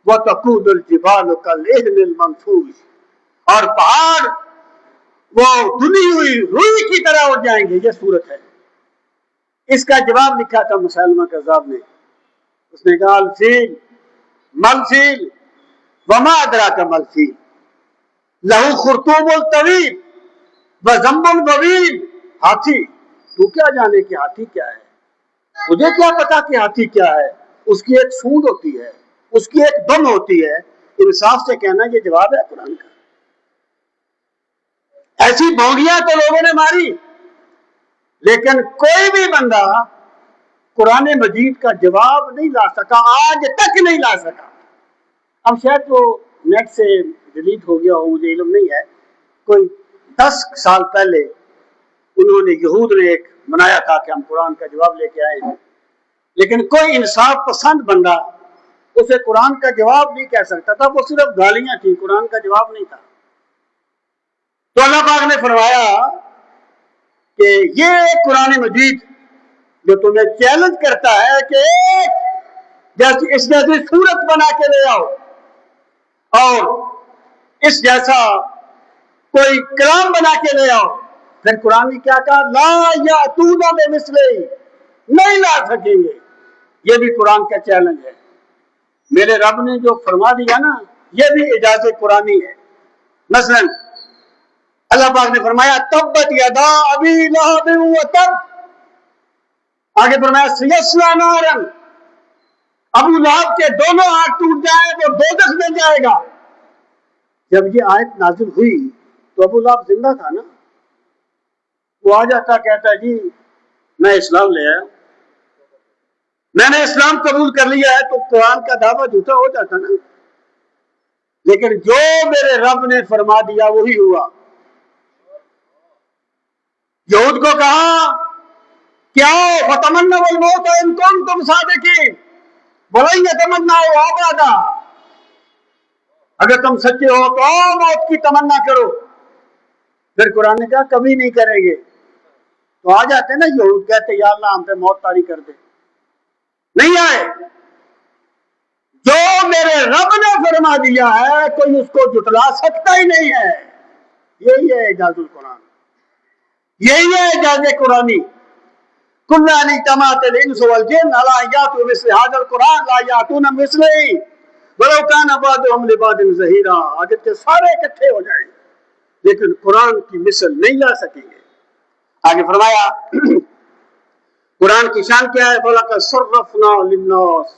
S1: وتکون الجبال کالعہن المنفوش، اور پہاڑ وہ دھلی ہوئی روئی کی طرح ہو جائیں گے۔ یہ صورت ہے۔ اس کا جواب لکھا تھا مسلمہ کذاب نے، اس نے کہا الفیل ملفیل وما ادراک ملفیل لہو خرطوم الطویل وذنب طویل، ہاتھی، تو کیا جانے کہ ہاتھی کیا ہے؟ مجھے کیا پتا کہ ہاتھی کیا ہے؟ اس کی ایک سونڈ ہوتی ہے، اس کی ایک دم ہوتی ہے۔ انصاف سے کہنا یہ جواب ہے قرآن کا؟ ایسی بونگیاں تو لوگوں نے ماری، لیکن کوئی بھی بندہ قرآن مجید کا جواب نہیں لا سکا، آج تک نہیں لا سکا۔ اب شاید وہ نیٹ سے ڈیلیٹ ہو گیا ہو، مجھے علم نہیں ہے، کوئی 10 سال پہلے انہوں نے یہود نے ایک منایا تھا کہ ہم قرآن کا جواب لے کے آئے ہیں، لیکن کوئی انصاف پسند بندہ اسے قرآن کا جواب نہیں کہہ سکتا تھا، وہ صرف گالیاں تھیں، قرآن کا جواب نہیں تھا۔ تو اللہ پاک نے فرمایا کہ یہ قرآن مجید جو تمہیں چیلنج کرتا ہے کہ اس جیسی صورت بنا کے لے آؤ اور اس جیسا کوئی کلام بنا کے لے آؤ، پھر قرآن نے کیا کہا؟ لا یاتون بمثلہ، نہیں لا سکیں گے۔ یہ بھی قرآن کا چیلنج ہے۔ میرے رب نے جو فرما دیا نا، یہ بھی اجازت قرآنی ہے۔ مثلا اللہ پاک نے فرمایا تبت یدا ابی لہب وتب، آگے فرمایا سیصلی نارا، ابو لہب کے دونوں ہاتھ ٹوٹ جائیں تو دوزخ میں جائے گا۔ جب یہ آیت نازل ہوئی تو ابو لہب زندہ تھا نا، وہ آ جاتا کہتا جی میں اسلام لے آیا، میں نے اسلام قبول کر لیا ہے، تو قرآن کا دعویٰ جھوٹا ہو جاتا نا۔ لیکن جو میرے رب نے فرما دیا وہی ہوا۔ یہود کو کہا کیا فتمنوا الموت ان کنتم صادقین، ولن یتمنوا ابدا، اگر تم سچے ہو تو موت کی تمنا کرو۔ پھر قرآن نے کہا کبھی نہیں کریں گے۔ تو آ جاتے نا یہود، کہتے یا اللہ ہم پہ موت طاری کر دے، نہیں آئے۔ جو میرے رب نے فرما دیا ہے کوئی اس کو جھٹلا سکتا ہی نہیں ہے۔ یہی ہے اعجاز القرآن، یہی ہے اعجاز قرآنی۔ کل ان اجتمعت الانس والجن علی ان یاتوا بمثل ھذا القرآن لا یاتون بمثلہ ولو کان بعضهم لبعض ظہیرا، اگر کہ سارے اکٹھے ہو جائیں لیکن قرآن کی مثل نہیں لا سکیں گے۔ آگے فرمایا قرآن کی شان کیا ہے؟ وَلَقَدْ صَرَّفْنَا لِلنَّاسِ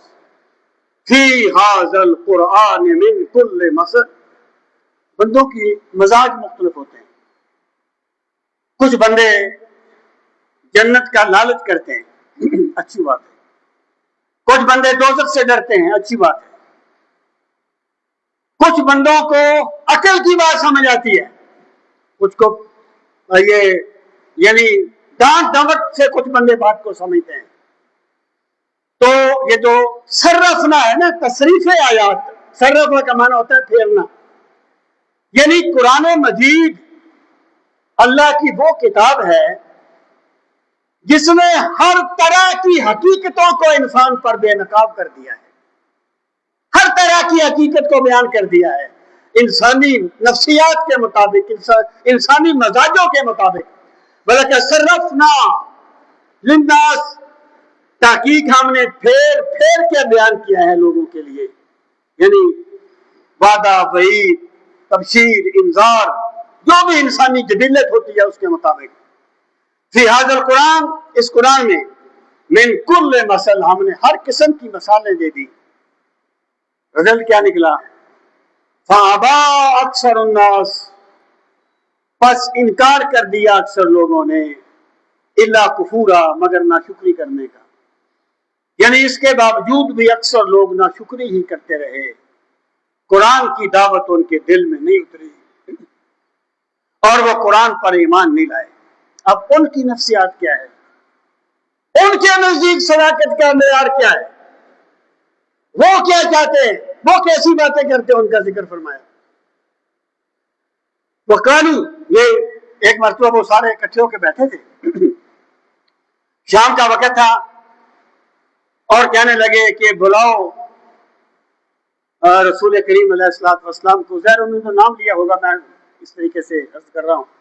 S1: فِي هَذَا الْقُرْآنِ مِنْ كُلِّ مَثَلٍ۔ بندوں کی مزاج مختلف ہوتے ہیں، کچھ بندے جنت کا لالچ کرتے ہیں، اچھی بات ہے۔ کچھ بندے دوزخ سے ڈرتے ہیں، اچھی بات ہے۔ کچھ بندوں کو عقل کی بات سمجھ آتی ہے، کچھ کو یہ یعنی ڈانٹ ڈپٹ سے کچھ بندے بات کو سمجھتے ہیں۔ تو یہ جو صرفنا ہے نا، تصریف آیات، صرفنا کا معنی ہوتا ہے پھیرنا، یعنی قرآن مجید اللہ کی وہ کتاب ہے جس نے ہر طرح کی حقیقتوں کو انسان پر بے نقاب کر دیا ہے، ہر طرح کی حقیقت کو بیان کر دیا ہے، انسانی نفسیات کے مطابق، انسانی مزاجوں کے مطابق۔ بلکہ صرفنا للناس، تحقیق ہم نے پھیر پھیر کے بیان کیا ہے لوگوں کے لیے، یعنی وعدہ، وعید، تبشیر، انذار، جو بھی انسانی جبلت ہوتی ہے اس کے مطابق۔ فی ھذا القرآن، اس قرآن میں، من کل مثل، ہم نے ہر قسم کی مثالیں دے دی۔ رزلٹ کیا نکلا؟ فابا اکثر الناس، پس انکار کر دیا اکثر لوگوں نے، الا کفورا، مگر ناشکری کرنے کا، یعنی اس کے باوجود بھی اکثر لوگ ناشکری ہی کرتے رہے، قرآن کی دعوت ان کے دل میں نہیں اتری اور وہ قرآن پر ایمان نہیں لائے۔ اب ان کی نفسیات کیا ہے؟ ان کے نزدیک صداقت کا معیار کیا ہے؟ وہ کیا چاہتے ہیں؟ وہ کیسی باتیں کرتے ہیں؟ ان کا ذکر فرمایا۔ وقالو، یہ ایک مرتبہ وہ سارے اکٹھے ہو کے بیٹھے تھے، شام کا وقت تھا، اور کہنے لگے کہ بلاؤ رسول کریم علیہ الصلوۃ والسلام کو۔ ظاہر انہوں نے نام لیا ہوگا، میں اس طریقے سے عرض کر رہا ہوں۔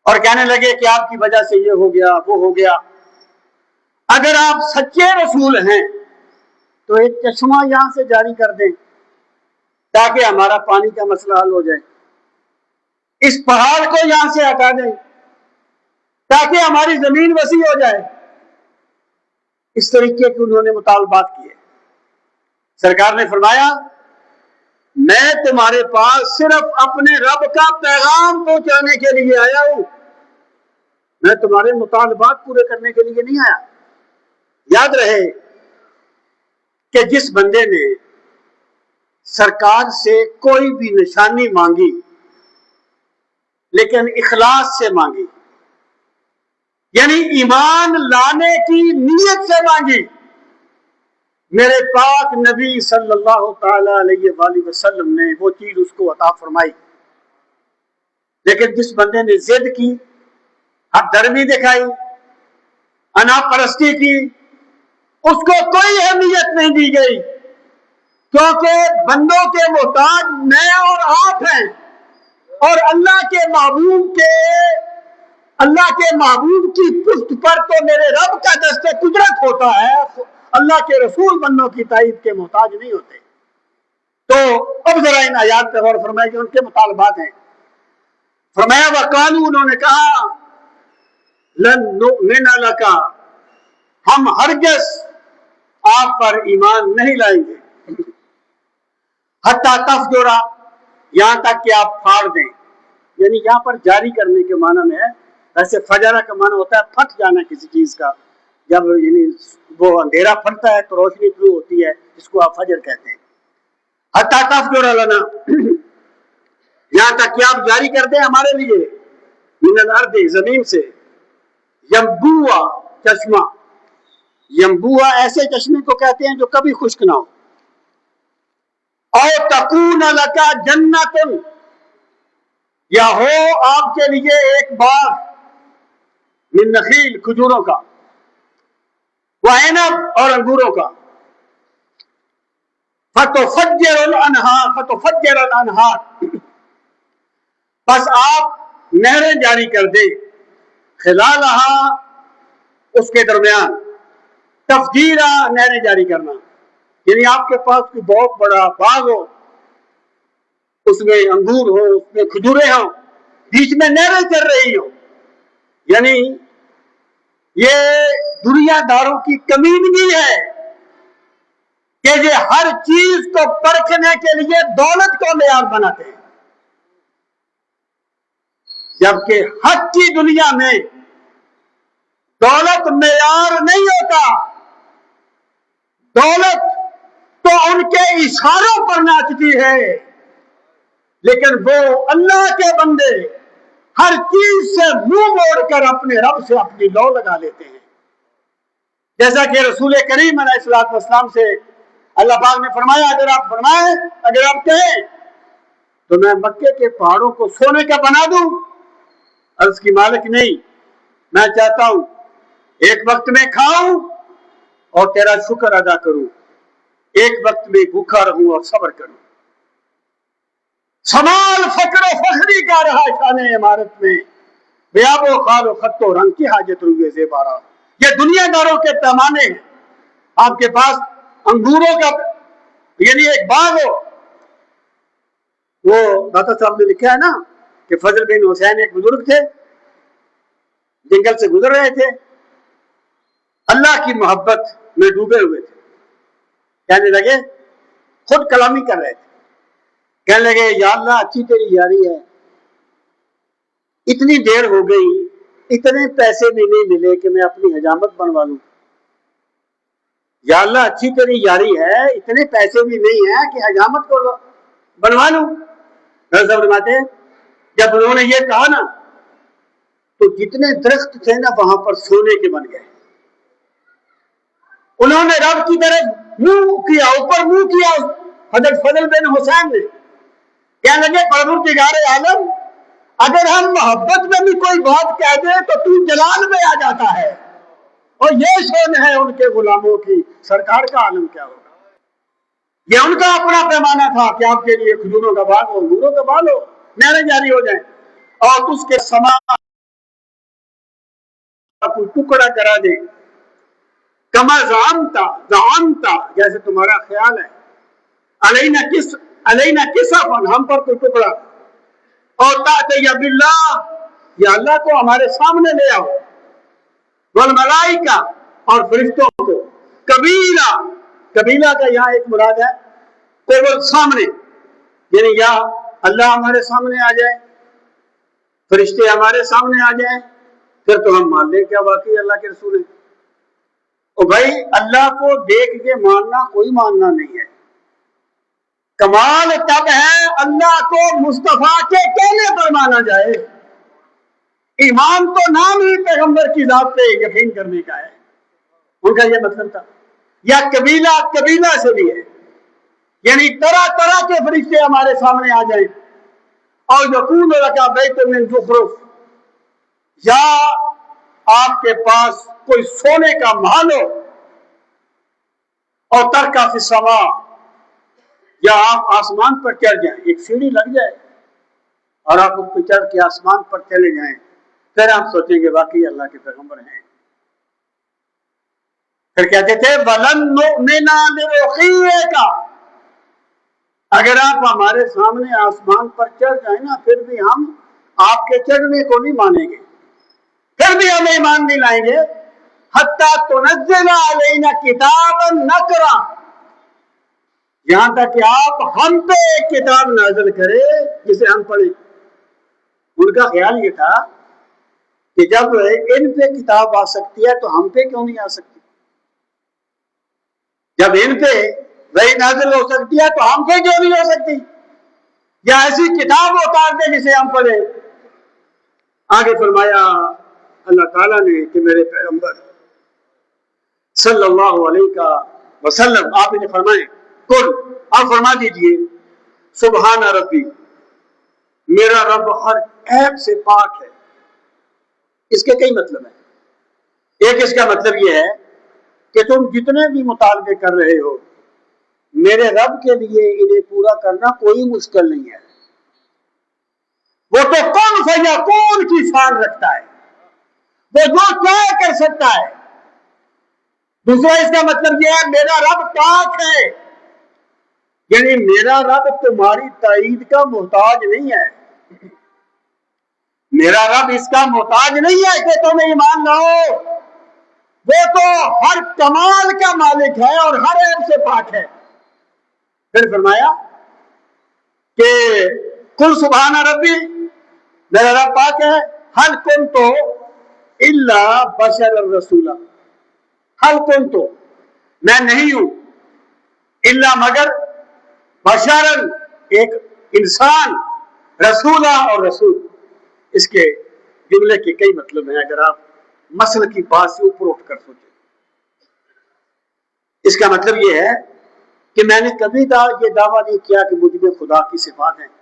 S1: اور کہنے لگے کہ آپ کی وجہ سے یہ ہو گیا، وہ ہو گیا، اگر آپ سچے رسول ہیں تو ایک چشمہ یہاں سے جاری کر دیں تاکہ ہمارا پانی کا مسئلہ حل ہو جائے، اس پہاڑ کو یہاں سے ہٹا دیں تاکہ ہماری زمین وسیع ہو جائے۔ اس طریقے کے انہوں نے مطالبات کیے۔ سرکار نے فرمایا میں تمہارے پاس صرف اپنے رب کا پیغام پہنچانے کے لیے آیا ہوں، میں تمہارے مطالبات پورے کرنے کے لیے نہیں آیا۔ یاد رہے کہ جس بندے نے سرکار سے کوئی بھی نشانی مانگی لیکن اخلاص سے مانگی، یعنی ایمان لانے کی نیت سے مانگی۔ میرے پاک نبی صلی اللہ تعالی علیہ وآلہ وسلم نے وہ چیز اس کو عطا فرمائی، لیکن جس بندے نے ضد کی، حد درمی دکھائی، انا پرستی کی، اس کو کوئی اہمیت نہیں دی گئی، کیونکہ بندوں کے محتاج میں اور آپ ہیں، اور اللہ کے محبوب کی پشت پر تو میرے رب کا دست قدرت ہوتا ہے، اللہ کے رسول بندوں کی تائید کے محتاج نہیں ہوتے۔ تو اب ذرا ان آیات پہ غور فرمائے کہ ان کے مطالبات ہیں۔ فرمایا وقالو، انہوں نے کہا لن نؤمن لک، ہم ہرگز آپ پر ایمان نہیں لائیں گے، حتی تفجر، یہاں تک کہ آپ پھاڑ دیں، یعنی یہاں پر جاری کرنے کے معنی میں ہے، ویسے فجرہ کا معنی ہوتا ہے پھٹ جانا کسی چیز کا، جب یعنی وہ اندھیرا پھٹتا ہے تو روشنی شروع ہوتی ہے، جس کو آپ فجر کہتے ہیں۔ حتی تفجر لنا، یہاں تک کہ آپ جاری کر دیں ہمارے لیے، من الارض، زمین سے، ینبوع، چشمہ، ینبوع ایسے چشمے کو کہتے ہیں جو کبھی خشک نہ ہو، او تکون لک جنت، یا ہو آپ کے لیے ایک باغ، من نخیل، کھجوروں کا، وعنب، اور انگوروں کا، فتفجر الانہار، بس آپ نہریں جاری کر دیں، خلالہا، اس کے درمیان، تفجیرہ، نہریں جاری کرنا، یعنی آپ کے پاس کوئی بہت بڑا باغ ہو، اس میں انگور ہو، اس میں کھجوریں ہوں، بیچ میں نہریں چل رہی ہوں، یعنی یہ دنیا داروں کی کمینگی ہے کہ یہ ہر چیز کو پرکھنے کے لیے دولت کو معیار بناتے ہیں، جبکہ حق کی دنیا میں دولت معیار نہیں ہوتا، دولت تو ان کے اشاروں پر ناچتی ہے، لیکن وہ اللہ کے بندے ہر چیز سے منہ موڑ کر اپنے رب سے اپنی لو لگا لیتے ہیں، جیسا کہ رسول کریم علیہ الصلوۃ والسلام سے اللہ پاک نے فرمایا، اگر آپ کہیں تو میں مکے کے پہاڑوں کو سونے کا بنا دوں، عرض کی مالک نہیں، میں چاہتا ہوں ایک وقت میں کھاؤں اور تیرا شکر ادا کروں، ایک وقت میں بھوکا رہوں اور صبر کروں۔ سمال فقر و فخری کا رہا شان عمارت میں، بیاب و خال و خط و رنگ کی حاجت روئے زیبارہ، یہ دنیا داروں کے پیمانے ہیں۔ آپ کے پاس انگوروں کا یعنی ایک باغ ہو، وہ داتا صاحب نے لکھا ہے نا کہ فضل بن حسین ایک بزرگ تھے، جنگل سے گزر رہے تھے، اللہ کی محبت میں ڈوبے ہوئے تھے، کہنے لگے، خود کلامی کر رہے تھے، کہنے لگے یا اللہ اچھی تیری یاری ہے، اتنی دیر ہو گئی، اتنے پیسے بھی نہیں ملے کہ میں اپنی حجامت بنوا لوں، یا اللہ اچھی تیری یاری ہے، اتنے پیسے بھی نہیں ہیں کہ حجامت کو بنوا لوں۔ فرماتے ہیں جب انہوں نے یہ کہا نا تو جتنے درخت تھے نا وہاں پر سونے کے بن گئے، انہوں نے رب کی طرف منہ کیا، اوپر منہ کیا حضرت فضل بن حسین نے، کہنے لگے پروردگار عالم، اگر ہم محبت میں بھی کوئی بات کہہ دیں تو تو جلال میں آ جاتا ہے، اور یہ شان ہے ان کے غلاموں کی، سرکار کا عالم کیا ہوگا۔ یہ ان کا اپنا پیمانہ تھا کہ آپ کے لیے کھجوروں کا باغ ہو، انگوروں کا باغ ہو، نہریں جاری ہو جائیں، اور اس کے سما کوئی ٹکڑا کرا دے، کما زعمتا، جیسے تمہارا خیال ہے، علینا کسفن، ہم پر کوئی ٹکڑا، اور تأتی باللہ، یا اللہ کو ہمارے سامنے لے آؤ، والملائکہ، اور فرشتوں کو، قبیلہ کا یہاں ایک مراد ہے قبل، سامنے، یعنی یا اللہ ہمارے سامنے آ جائے، فرشتے ہمارے سامنے آ جائیں، پھر تو ہم مان لیں کیا واقعی اللہ کے رسول ہیں۔ اور بھائی اللہ کو دیکھ کے ماننا کوئی ماننا نہیں ہے، کمال تب ہے اللہ کو مصطفیٰ کے کہنے پر مانا جائے۔ ایمان تو نام ہی پیغمبر کی ذات پہ یقین کرنے کا ہے، ان کا یہ مطلب تھا۔ یا قبیلہ سے بھی ہے، یعنی طرح طرح کے فرشتے ہمارے سامنے آ جائیں اور یقون لکا بیت من زخرف، یا آپ کے پاس کوئی سونے کا محل ہو، اور ترکا فی السما، یا آپ آسمان پر چڑھ جائیں، ایک سیڑھی لگ جائے اور آپ اس پہ چڑھ کے آسمان پر چلے جائیں، پھر آپ سوچیں گے واقعی اللہ کے پیغمبر ہیں۔ پھر کہتے تھے وَلَن نُؤْمِنَ لِرُقِيِّكَ، اگر آپ ہمارے سامنے آسمان پر چڑھ جائیں نا، پھر بھی ہم آپ کے چڑھنے کو نہیں مانیں گے، پھر بھی ہم ایمان نہیں لائیں گے حَتَّى تُنَزِّلَ عَلَيْنَا كِتَابًا نَقْرَأُ، یہاں تک کہ آپ ہم پہ ایک کتاب نازل کرے جسے ہم پڑھیں۔ ان کا خیال یہ تھا کہ جب ان پہ کتاب آ سکتی ہے تو ہم پہ کیوں نہیں آ سکتی؟ جب ان پہ وحی نازل ہو سکتی ہے تو ہم پہ کیوں نہیں ہو سکتی؟ یا ایسی کتاب اتار دے جسے ہم پڑھیں۔ آگے فرمایا اللہ تعالیٰ نے کہ میرے پیغمبر صلی اللہ علیہ وسلم آپ انہیں فرمائیں، کل آپ فرما دیجئے سبحان ربی، میرا رب ہر عیب سے پاک ہے۔ اس کے کئی مطلب ہیں۔ ایک اس کا مطلب یہ ہے کہ تم جتنے بھی مطالبے کر رہے ہو میرے رب کے لیے انہیں پورا کرنا کوئی مشکل نہیں ہے، وہ تو کون فیکون کی شان رکھتا ہے، وہ جو چاہے کر سکتا ہے۔ دوسرا اس کا مطلب یہ ہے میرا رب پاک ہے، یعنی میرا رب تمہاری تائید کا محتاج نہیں ہے، میرا رب اس کا محتاج نہیں ہے کہ تم ایمان لاؤ، وہ تو ہر کمال کا مالک ہے اور ہر عیب سے پاک ہے۔ پھر فرمایا کہ کل سبحان ربی، میرا رب پاک ہے، ہل کن تو الا بشر الرسول، ہل کن تو میں نہیں ہوں الا مگر بشرن ایک انسان، رسولہ اور رسول۔ اس کے جملے کے کئی مطلب ہیں اگر آپ مسئلہ کی بات سے اوپر اٹھ کر سوچیں۔ اس کا مطلب یہ ہے کہ میں نے کبھی یہ دعویٰ نہیں کیا کہ مجھ میں خدا کی صفات ہیں،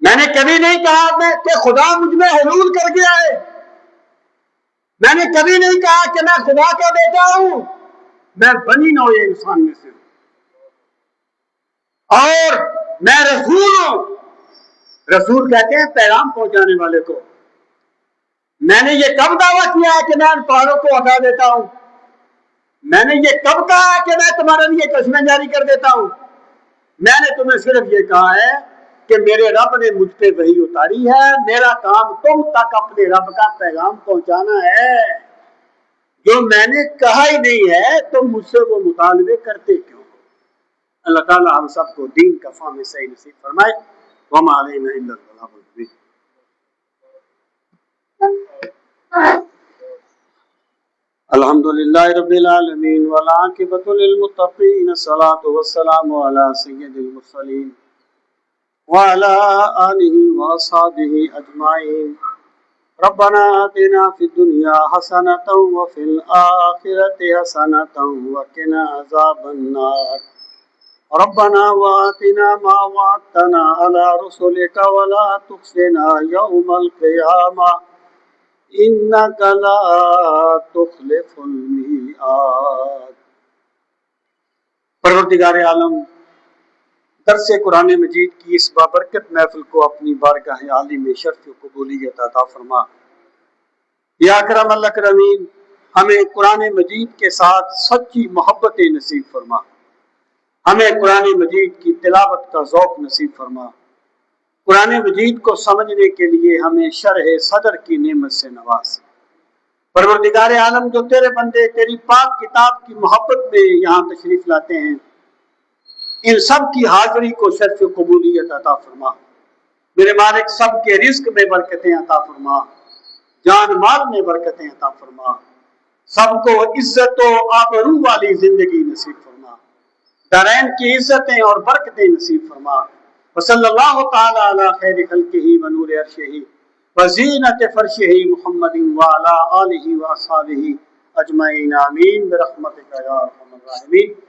S1: میں نے کبھی نہیں کہا کہ خدا مجھ میں حلول کر گیا ہے، میں نے کبھی نہیں کہا کہ میں خدا کا بیٹا ہوں، میں بنی نوع انسان میں سے ہوں، اور میں رسول ہوں۔ رسول کہتے ہیں پیغام پہنچانے والے کو۔ میں نے یہ کب دعویٰ کیا ہے کہ میں ان پہاڑوں کو ہٹا دیتا ہوں؟ میں نے یہ کب کہا کہ میں تمہارے لیے قسمیں جاری کر دیتا ہوں؟ میں نے تمہیں صرف یہ کہا ہے کہ میرے رب نے مجھ پہ وحی اتاری ہے، میرا کام تم تک اپنے رب کا پیغام پہنچانا ہے۔ جو میں نے کہا ہی نہیں ہے تم مجھ سے وہ مطالبے کرتے کیوں؟ اللہ تعالیٰ ہم سب کو دین کا فہم صحیح نصیب فرمائے۔ وما علینا الا البلاغ المبین۔ الحمدللہ رب العالمین والعاقبۃ للمتقین، الصلاۃ والسلام علی سید المرسلین وعلی آلہ واصحابہ اجمعین۔ ربنا آتنا فی الدنیا حسنۃ وفی الآخرۃ حسنۃ وقنا عذاب النار۔ ربنا وآتنا ما وعدتنا على رسلك ولا تخزنا يوم القيامة إنك لا تخلف الميعاد۔ پروردگار عالم درس قرآن مجید کی اس بابرکت محفل کو اپنی بارگاہ عالی میں شرف و قبولیت عطا فرما۔ یا اکرم الاکرمین، ہمیں قرآن مجید کے ساتھ سچی محبت نصیب فرما، ہمیں قرآن مجید کی تلاوت کا ذوق نصیب فرما، قرآن مجید کو سمجھنے کے لیے ہمیں شرح صدر کی نعمت سے نواز۔ پروردگار عالم جو تیرے بندے تیری پاک کتاب کی محبت میں یہاں تشریف لاتے ہیں، ان سب کی حاضری کو شرف قبولیت عطا فرما۔ میرے مالک سب کے رزق میں برکتیں عطا فرما، جان مال میں برکتیں عطا فرما، سب کو عزت و آبرو والی زندگی نصیب فرما، دارین کی عزتیں اور برکتیں نصیب فرما۔ وصلی اللہ تعالی علی خیر خلقہ ونور عرشہ بزینت فرشہ محمد وعلی آلہ واصحابہ اجمعین آمین برحمتک یا ارحم الراحمین.